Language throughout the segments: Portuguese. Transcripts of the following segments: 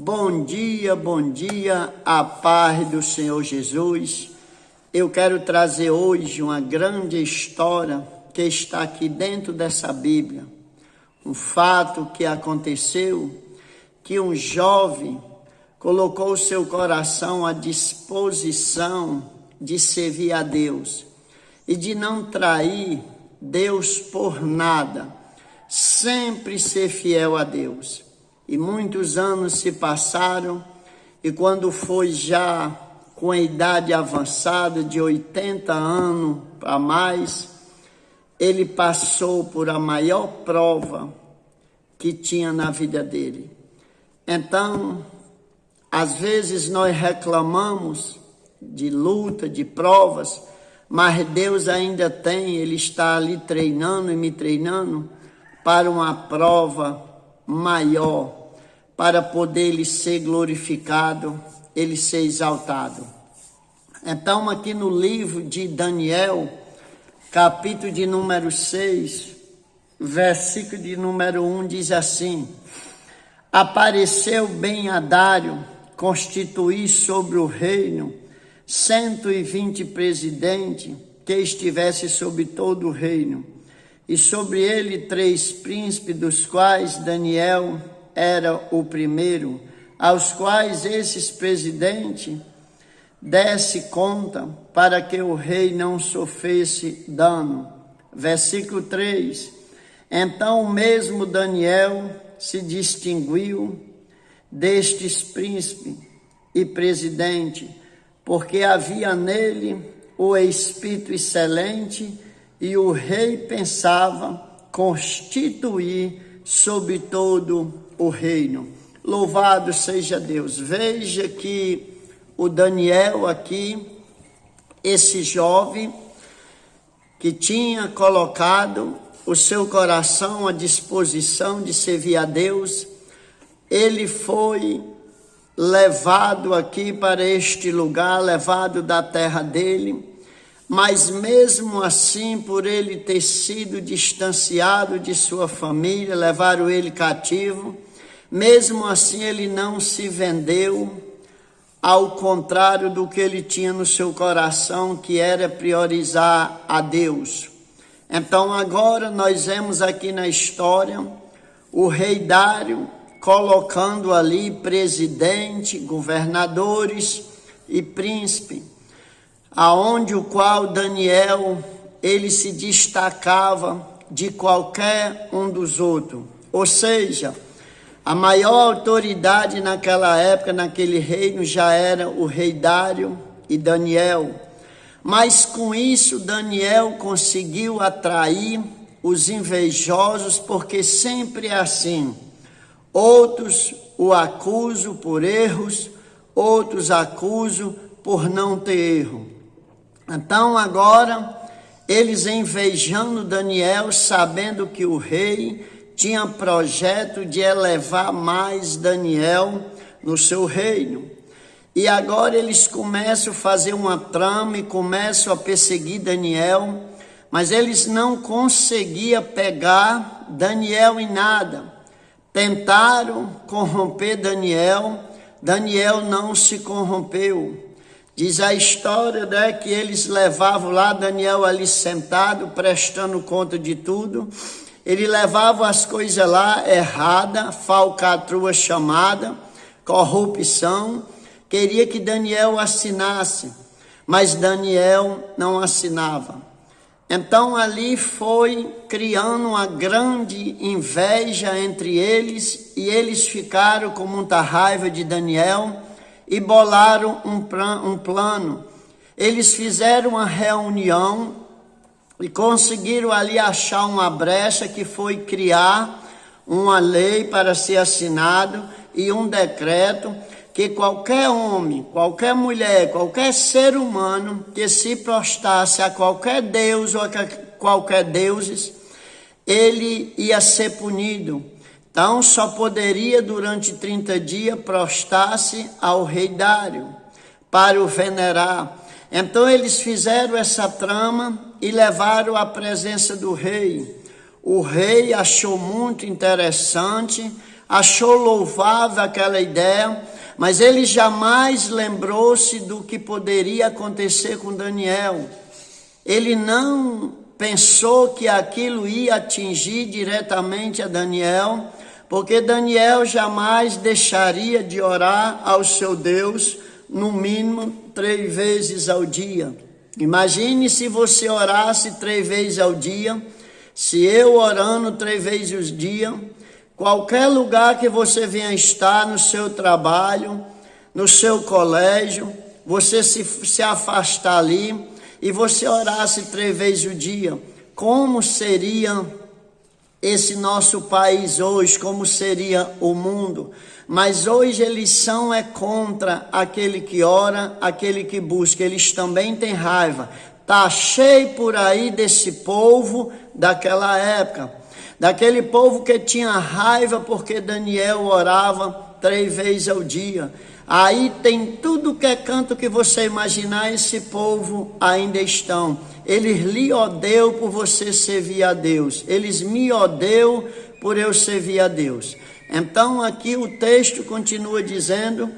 Bom dia, a paz do Senhor Jesus. Eu quero trazer hoje uma grande história que está aqui dentro dessa Bíblia. Um fato que aconteceu, que um jovem colocou o seu coração à disposição de servir a Deus e de não trair Deus por nada, sempre ser fiel a Deus. E muitos anos se passaram, e quando foi já com a idade avançada, de 80 anos para mais, ele passou por a maior prova que tinha na vida dele. Então, às vezes nós reclamamos de luta, de provas, mas Deus ainda tem, Ele está ali treinando e me treinando para uma prova maior, para poder Ele ser glorificado, Ele ser exaltado. Então, aqui no livro de Daniel, capítulo de número 6, versículo de número 1, diz assim: apareceu bem a Dário constituir sobre o reino 120 presidentes que estivesse sobre todo o reino, e sobre ele 3 príncipes, dos quais Daniel era o primeiro, aos quais esses presidentes desse conta, para que o rei não sofresse dano. Versículo 3: então o mesmo Daniel se distinguiu destes príncipes e presidente, porque havia nele o Espírito excelente, e o rei pensava constituir sobre todo o reino. Louvado seja Deus. Veja que o Daniel aqui, esse jovem que tinha colocado o seu coração à disposição de servir a Deus, ele foi levado aqui para este lugar, levado da terra dele, mas mesmo assim, por ele ter sido distanciado de sua família, levaram ele cativo, mesmo assim ele não se vendeu, ao contrário do que ele tinha no seu coração, que era priorizar a Deus. Então agora nós vemos aqui na história o rei Dário colocando ali presidente, governadores e príncipe, aonde o qual Daniel, ele se destacava de qualquer um dos outros. Ou seja, a maior autoridade naquela época, naquele reino, já era o rei Dário e Daniel. Mas com isso, Daniel conseguiu atrair os invejosos, porque sempre é assim. Outros o acusam por erros, outros acusam por não ter erro. Então agora, eles invejando Daniel, sabendo que o rei tinha projeto de elevar mais Daniel no seu reino. E agora eles começam a fazer uma trama e começam a perseguir Daniel, mas eles não conseguiam pegar Daniel em nada. Tentaram corromper Daniel, Daniel não se corrompeu. Diz a história, né, que eles levavam lá Daniel ali sentado, prestando conta de tudo. Ele levava as coisas lá erradas, falcatrua chamada, corrupção. Queria que Daniel assinasse, mas Daniel não assinava. Então ali foi criando uma grande inveja entre eles, e eles ficaram com muita raiva de Daniel e bolaram um plano. Eles fizeram uma reunião e conseguiram ali achar uma brecha, que foi criar uma lei para ser assinado e um decreto que qualquer homem, qualquer mulher, qualquer ser humano que se prostrasse a qualquer deus ou a qualquer deuses, ele ia ser punido. Então só poderia durante 30 dias prostrar-se ao rei Dário para o venerar. Então eles fizeram essa trama e levaram à presença do rei. O rei achou muito interessante achou louvável aquela ideia, mas ele jamais lembrou-se do que poderia acontecer com Daniel. Ele não pensou que aquilo ia atingir diretamente a Daniel, porque Daniel jamais deixaria de orar ao seu Deus, no mínimo 3 vezes ao dia. Imagine se você orasse 3 vezes ao dia, se eu orando 3 vezes ao dia, qualquer lugar que você venha estar, no seu trabalho, no seu colégio, você se afastar ali e você orasse 3 vezes ao dia, como seria esse nosso país hoje, como seria o mundo? Mas hoje eles são contra aquele que ora, aquele que busca, eles também têm raiva. Está cheio por aí desse povo daquela época, daquele povo que tinha raiva porque Daniel orava 3 vezes ao dia. Aí tem tudo que é canto que você imaginar, esse povo ainda estão. Eles lhe odeiam por você servir a Deus. Eles me odeiam por eu servir a Deus. Então aqui o texto continua dizendo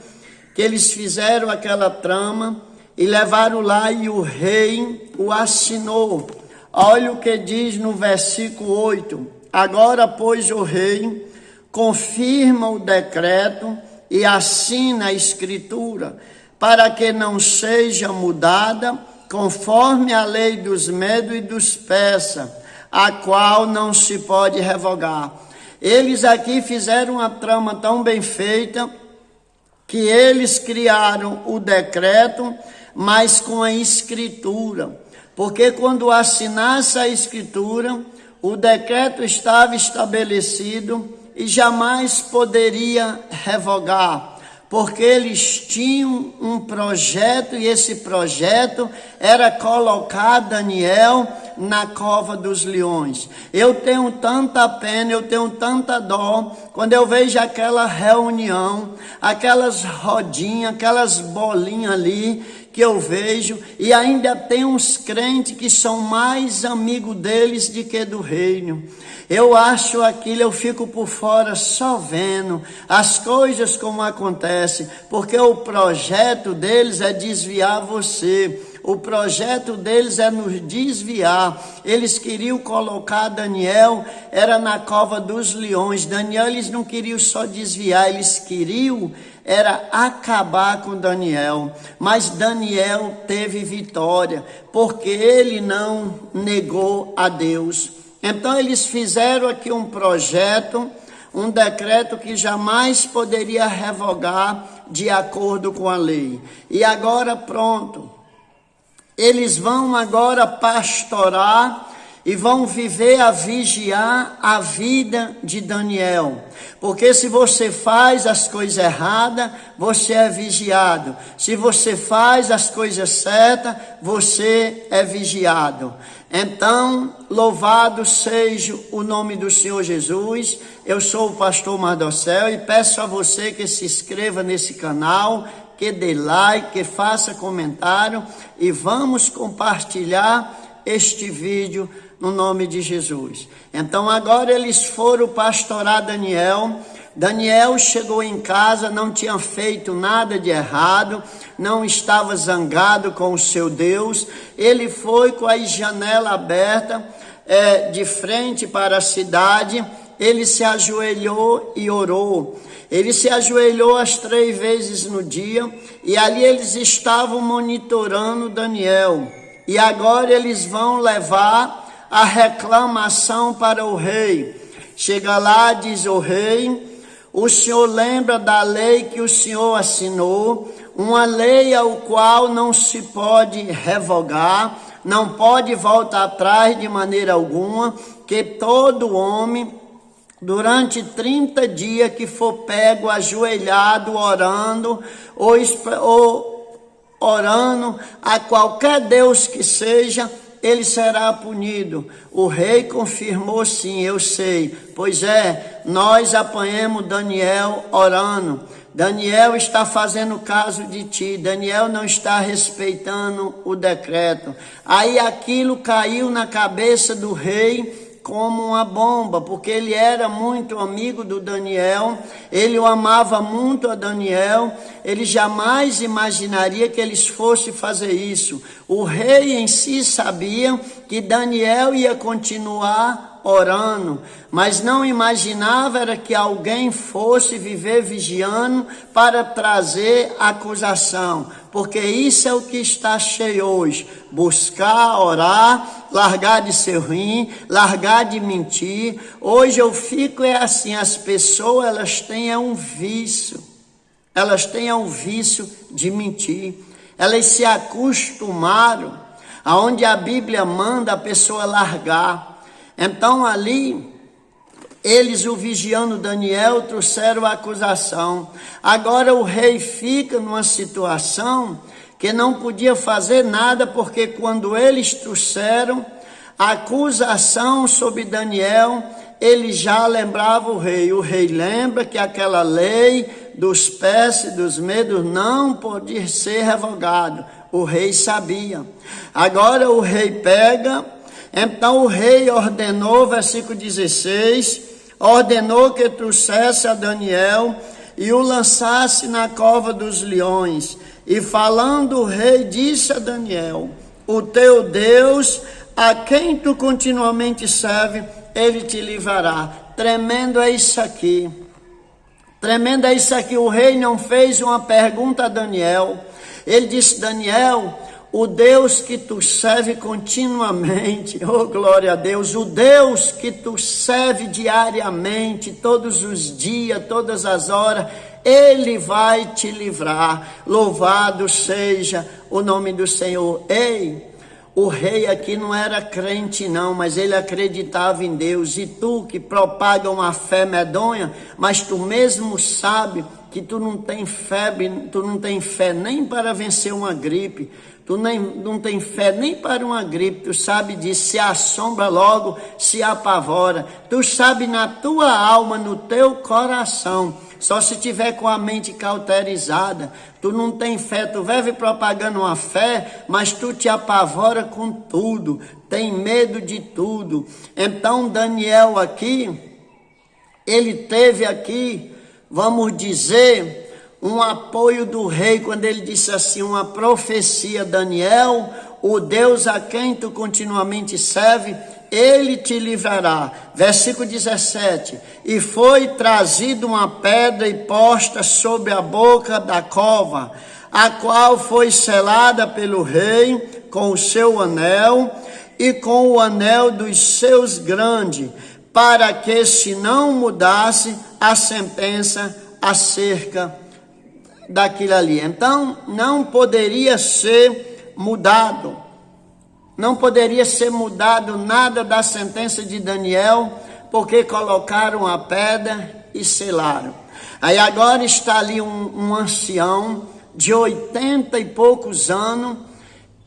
que eles fizeram aquela trama e levaram lá e o rei o assinou. Olha o que diz no versículo 8. Agora, pois, o rei confirma o decreto e assina a escritura, para que não seja mudada, conforme a lei dos medos e dos persas, a qual não se pode revogar. Eles aqui fizeram uma trama tão bem feita, que eles criaram o decreto, mas com a escritura. Porque quando assinasse a escritura, o decreto estava estabelecido e jamais poderia revogar, porque eles tinham um projeto e esse projeto era colocar Daniel na cova dos leões. Eu tenho tanta pena, eu tenho tanta dó, quando eu vejo aquela reunião, aquelas rodinhas, aquelas bolinhas ali, que eu vejo, e ainda tem uns crentes que são mais amigos deles do que do reino. Eu acho aquilo, eu fico por fora só vendo as coisas como acontecem, porque o projeto deles é desviar você. O projeto deles é nos desviar. Eles queriam colocar Daniel, era na cova dos leões. Daniel, eles não queriam só desviar, eles queriam era acabar com Daniel. Mas Daniel teve vitória, porque ele não negou a Deus. Então eles fizeram aqui um projeto, um decreto que jamais poderia revogar de acordo com a lei. E agora pronto, eles vão agora pastorar e vão viver a vigiar a vida de Daniel. Porque se você faz as coisas erradas, você é vigiado. Se você faz as coisas certas, você é vigiado. Então, louvado seja o nome do Senhor Jesus. Eu sou o pastor Mardocel e peço a você que se inscreva nesse canal, que dê like, que faça comentário e vamos compartilhar este vídeo no nome de Jesus. Então agora eles foram pastorar Daniel. Daniel chegou em casa, não tinha feito nada de errado, não estava zangado com o seu Deus. Ele foi com a janela aberta, de frente para a cidade. Ele se ajoelhou e orou. Ele se ajoelhou as 3 vezes no dia e ali eles estavam monitorando Daniel. E agora eles vão levar a reclamação para o rei. Chega lá, diz o rei: o senhor lembra da lei que o senhor assinou, uma lei ao qual não se pode revogar, não pode voltar atrás de maneira alguma, que todo homem, durante 30 dias que for pego ajoelhado, orando, ou orando a qualquer Deus que seja, ele será punido. O rei confirmou: sim, eu sei. Pois nós apanhamos Daniel orando. Daniel está fazendo caso de ti. Daniel não está respeitando o decreto. Aí aquilo caiu na cabeça do rei como uma bomba, porque ele era muito amigo do Daniel, ele o amava muito a Daniel, ele jamais imaginaria que eles fossem fazer isso. O rei em si sabia que Daniel ia continuar orando, mas não imaginava era que alguém fosse viver vigiando para trazer acusação, porque isso é o que está cheio hoje: buscar, orar, largar de ser ruim, largar de mentir. Hoje eu fico assim, as pessoas elas têm um vício de mentir, elas se acostumaram, aonde a Bíblia manda a pessoa largar. Então ali, eles o vigiando Daniel trouxeram a acusação. Agora o rei fica numa situação que não podia fazer nada, porque quando eles trouxeram a acusação sobre Daniel, ele já lembrava o rei. O rei lembra que aquela lei dos persas e dos medos não podia ser revogada. O rei sabia. Agora o rei pega. Então o rei ordenou, versículo 16, ordenou que trouxesse a Daniel e o lançasse na cova dos leões. E falando o rei, disse a Daniel: o teu Deus, a quem tu continuamente serve, ele te livrará. Tremendo é isso aqui. Tremendo é isso aqui. O rei não fez uma pergunta a Daniel. Ele disse: Daniel, o Deus que tu serve continuamente, oh glória a Deus, o Deus que tu serve diariamente, todos os dias, todas as horas, Ele vai te livrar. Louvado seja o nome do Senhor. Ei, o rei aqui não era crente não, mas ele acreditava em Deus. E tu que propaga uma fé medonha, mas tu mesmo sabe que tu não tem fé nem para vencer uma gripe. Tu não tem fé nem para uma gripe, tu sabe disso, se assombra logo, se apavora. Tu sabe na tua alma, no teu coração, só se tiver com a mente cauterizada. Tu não tem fé, tu vive propagando uma fé, mas tu te apavora com tudo, tem medo de tudo. Então Daniel aqui, ele teve aqui, vamos dizer, um apoio do rei, quando ele disse assim, uma profecia: Daniel, o Deus a quem tu continuamente serve, ele te livrará. Versículo 17, e foi trazida uma pedra e posta sobre a boca da cova, a qual foi selada pelo rei com o seu anel e com o anel dos seus grandes, para que se não mudasse a sentença acerca daquilo ali. Então não poderia ser mudado, nada da sentença de Daniel, porque colocaram a pedra e selaram. Aí agora está ali um ancião de 80 e poucos anos,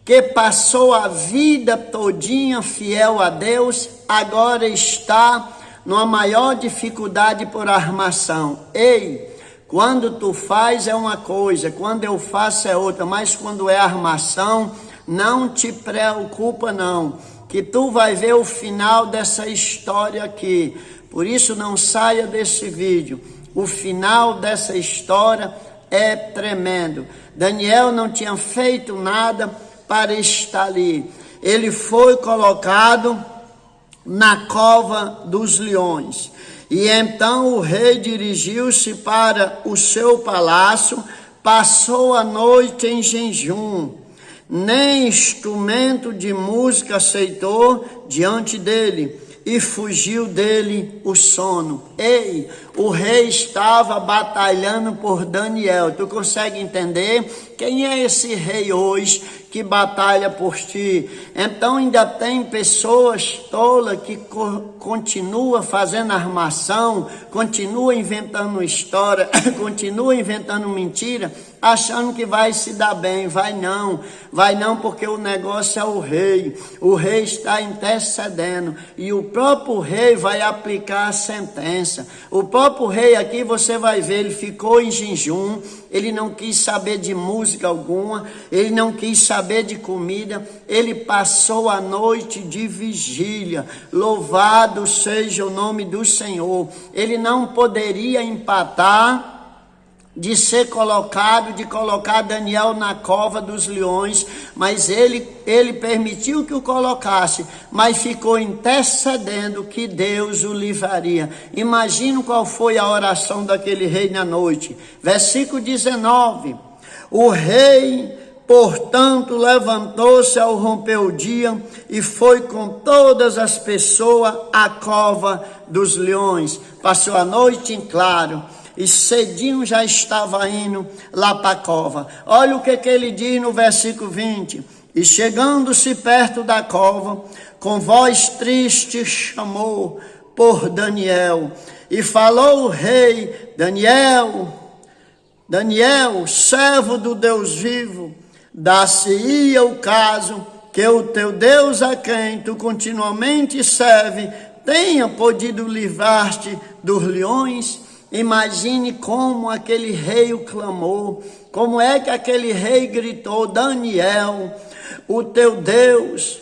que passou a vida todinha fiel a Deus, agora está numa maior dificuldade por armação. Ei, quando tu faz é uma coisa, quando eu faço é outra, mas quando é armação, não te preocupa não, que tu vai ver o final dessa história aqui. Por isso não saia desse vídeo, o final dessa história é tremendo. Daniel não tinha feito nada para estar ali, ele foi colocado na cova dos leões. E então o rei dirigiu-se para o seu palácio, passou a noite em jejum, nem instrumento de música aceitou diante dele, e fugiu dele o sono. Ei, o rei estava batalhando por Daniel. Tu consegue entender? Quem é esse rei hoje que batalha por ti? Então ainda tem pessoas tolas que continua fazendo armação, continua inventando história, continua inventando mentira, achando que vai se dar bem. Vai não, porque o negócio é o rei está intercedendo, e o próprio rei vai aplicar a sentença. O próprio rei aqui, você vai ver, ele ficou em jejum, ele não quis saber de música alguma, ele não quis saber saber de comida, ele passou a noite de vigília. Louvado seja o nome do Senhor. Ele não poderia empatar de ser colocado, de colocar Daniel na cova dos leões, mas ele permitiu que o colocasse, mas ficou intercedendo que Deus o livraria. Imagina qual foi a oração daquele rei na noite. Versículo 19, o rei, portanto, levantou-se ao romper o dia e foi com todas as pessoas à cova dos leões. Passou a noite em claro, e cedinho já estava indo lá para a cova. Olha o que ele diz no versículo 20. E chegando-se perto da cova, com voz triste chamou por Daniel. E falou o rei: Daniel, servo do Deus vivo, dá-se-ia o caso que o teu Deus, a quem tu continuamente serve, tenha podido livrar-te dos leões. Imagine como aquele rei o clamou, como é que aquele rei gritou: Daniel, o teu Deus,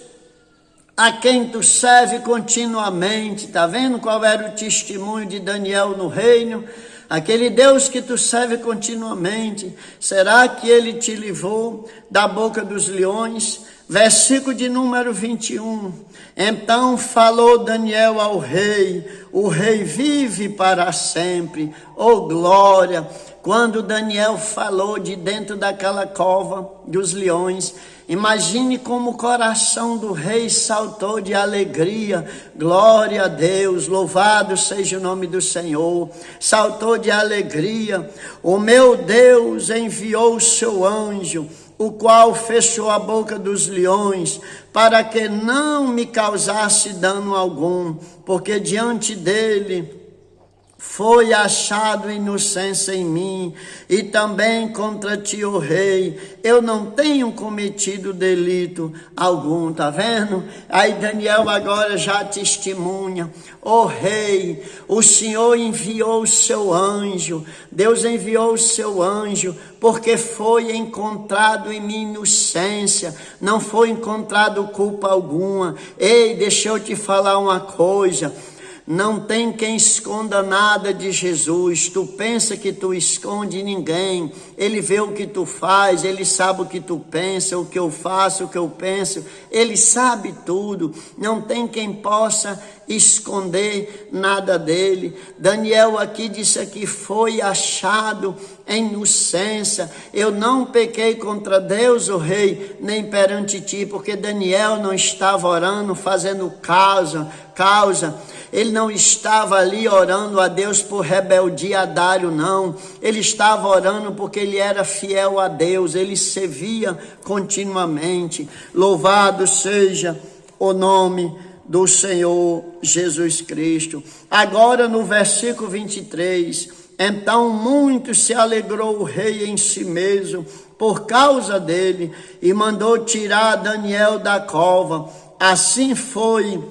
a quem tu serve continuamente. Está vendo qual era o testemunho de Daniel no reino? Aquele Deus que tu serve continuamente, será que ele te livrou da boca dos leões? Versículo de número 21. Então falou Daniel ao rei: o rei vive para sempre. Oh glória! Quando Daniel falou de dentro daquela cova dos leões, imagine como o coração do rei saltou de alegria. Glória a Deus, louvado seja o nome do Senhor. Saltou de alegria. O meu Deus enviou o seu anjo, o qual fechou a boca dos leões, para que não me causasse dano algum, porque diante dele foi achado inocência em mim, e também contra ti, ó rei, eu não tenho cometido delito algum. Tá vendo? Aí Daniel agora já testemunha: ó rei, o Senhor enviou o seu anjo, Deus enviou o seu anjo, porque foi encontrado em mim inocência, não foi encontrado culpa alguma. Ei, deixa eu te falar uma coisa: não tem quem esconda nada de Jesus. Tu pensa que tu esconde ninguém. Ele vê o que tu faz, ele sabe o que tu pensa, o que eu faço, o que eu penso. Ele sabe tudo. Não tem quem possa esconder nada dele. Daniel aqui disse que foi achado em inocência. Eu não pequei contra Deus, o rei, nem perante ti, porque Daniel não estava orando, fazendo causa. Ele não estava ali orando a Deus por rebeldia a Dário, não. Ele estava orando porque ele era fiel a Deus, ele servia continuamente. Louvado seja o nome do Senhor Jesus Cristo. Agora no versículo 23, então muito se alegrou o rei em si mesmo por causa dele, e mandou tirar Daniel da cova. Assim foi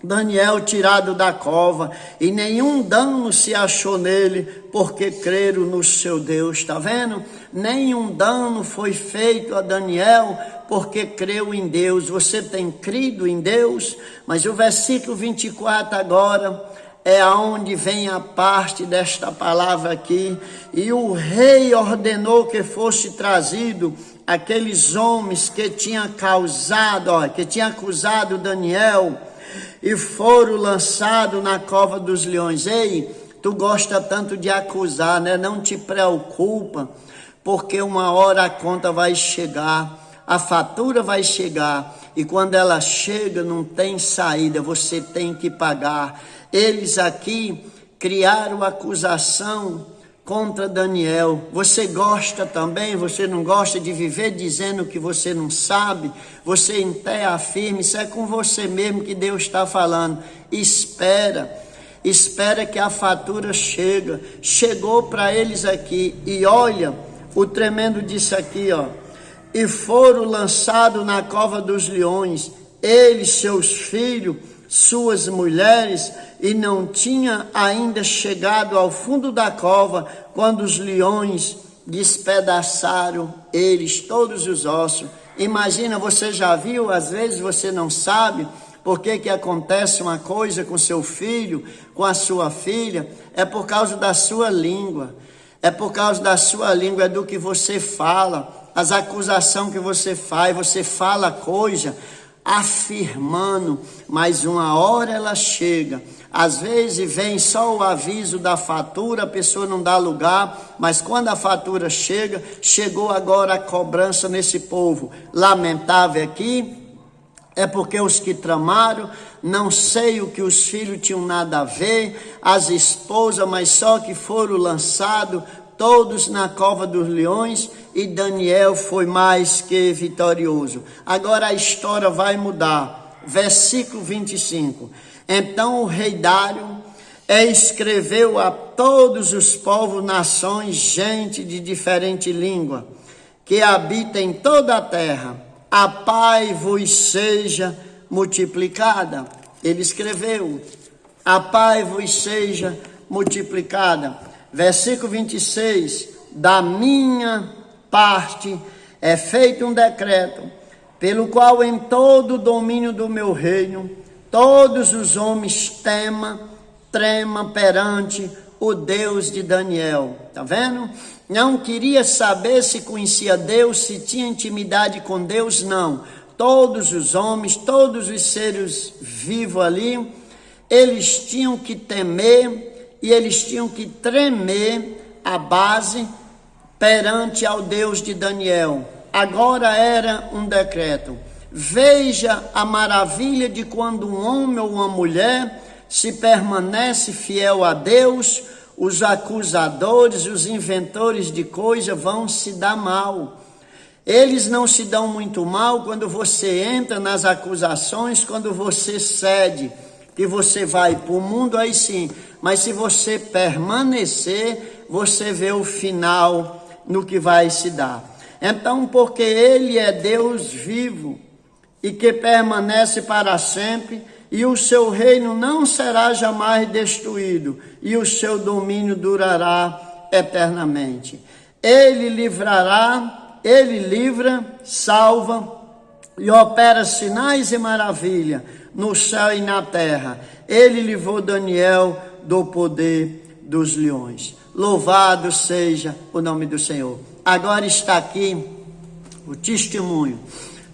Daniel tirado da cova, e nenhum dano se achou nele, porque creram no seu Deus. Está vendo? Nenhum dano foi feito a Daniel, porque creu em Deus. Você tem crido em Deus? Mas o versículo 24 agora é aonde vem a parte desta palavra aqui. E o rei ordenou que fosse trazido aqueles homens que tinham acusado Daniel, e foram lançados na cova dos leões. Ei, tu gosta tanto de acusar, né? Não te preocupa, porque uma hora a conta vai chegar, a fatura vai chegar, e quando ela chega não tem saída, você tem que pagar. Eles aqui criaram acusação contra Daniel. Você gosta também? Você não gosta de viver dizendo que você não sabe? Você em terra firme? Isso é com você mesmo que Deus está falando. Espera que a fatura chega. Chegou para eles aqui, e olha o tremendo disso aqui, ó. E foram lançados na cova dos leões, eles, seus filhos, suas mulheres, e não tinha ainda chegado ao fundo da cova, quando os leões despedaçaram eles, todos os ossos, Imagina, você já viu, às vezes você não sabe por que acontece uma coisa com seu filho, com a sua filha, é por causa da sua língua. É por causa da sua língua, é do que você fala, as acusações que você fala coisa afirmando, mas uma hora ela chega. Às vezes vem só o aviso da fatura, a pessoa não dá lugar, mas quando a fatura chega, chegou agora a cobrança nesse povo. Lamentável aqui, é porque os que tramaram, não sei o que os filhos tinham nada a ver, as esposas, mas só que foram lançados todos na cova dos leões, e Daniel foi mais que vitorioso. Agora a história vai mudar. Versículo 25. Então o rei Dário escreveu a todos os povos, nações, gente de diferente língua, que habita em toda a terra, a paz vos seja multiplicada. Ele escreveu, a paz vos seja multiplicada. Versículo 26, da minha parte é feito um decreto, pelo qual em todo o domínio do meu reino, todos os homens tremam perante o Deus de Daniel. Está vendo? Não queria saber se conhecia Deus, se tinha intimidade com Deus, não. Todos os homens, todos os seres vivos ali, eles tinham que temer e eles tinham que tremer a base perante ao Deus de Daniel. Agora era um decreto. Veja a maravilha de quando um homem ou uma mulher se permanece fiel a Deus, os acusadores, os inventores de coisas vão se dar mal. Eles não se dão muito mal quando você entra nas acusações, quando você cede, que você vai para o mundo, aí sim. Mas se você permanecer, você vê o final no que vai se dar. Então, porque Ele é Deus vivo e que permanece para sempre, e o seu reino não será jamais destruído, e o seu domínio durará eternamente. Ele livra, salva e opera sinais e maravilha no céu e na terra. Ele livrou Daniel do poder dos leões. Louvado seja o nome do Senhor. Agora está aqui o testemunho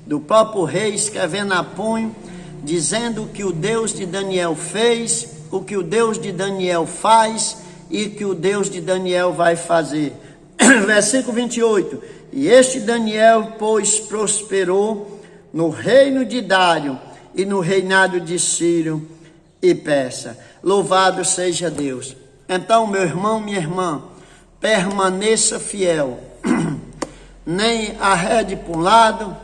do próprio rei escrevendo a punho, dizendo o que o Deus de Daniel fez, o que o Deus de Daniel faz e que o Deus de Daniel vai fazer. Versículo 28. E este Daniel, pois, prosperou no reino de Dário e no reinado de Ciro e Persa. Louvado seja Deus. Então, meu irmão, minha irmã, permaneça fiel. Nem arrede para um lado,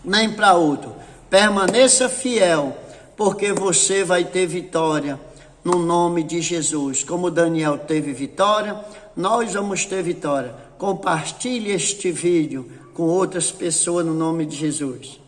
nem para outro. Permaneça fiel, porque você vai ter vitória no nome de Jesus. Como Daniel teve vitória, nós vamos ter vitória. Compartilhe este vídeo com outras pessoas no nome de Jesus.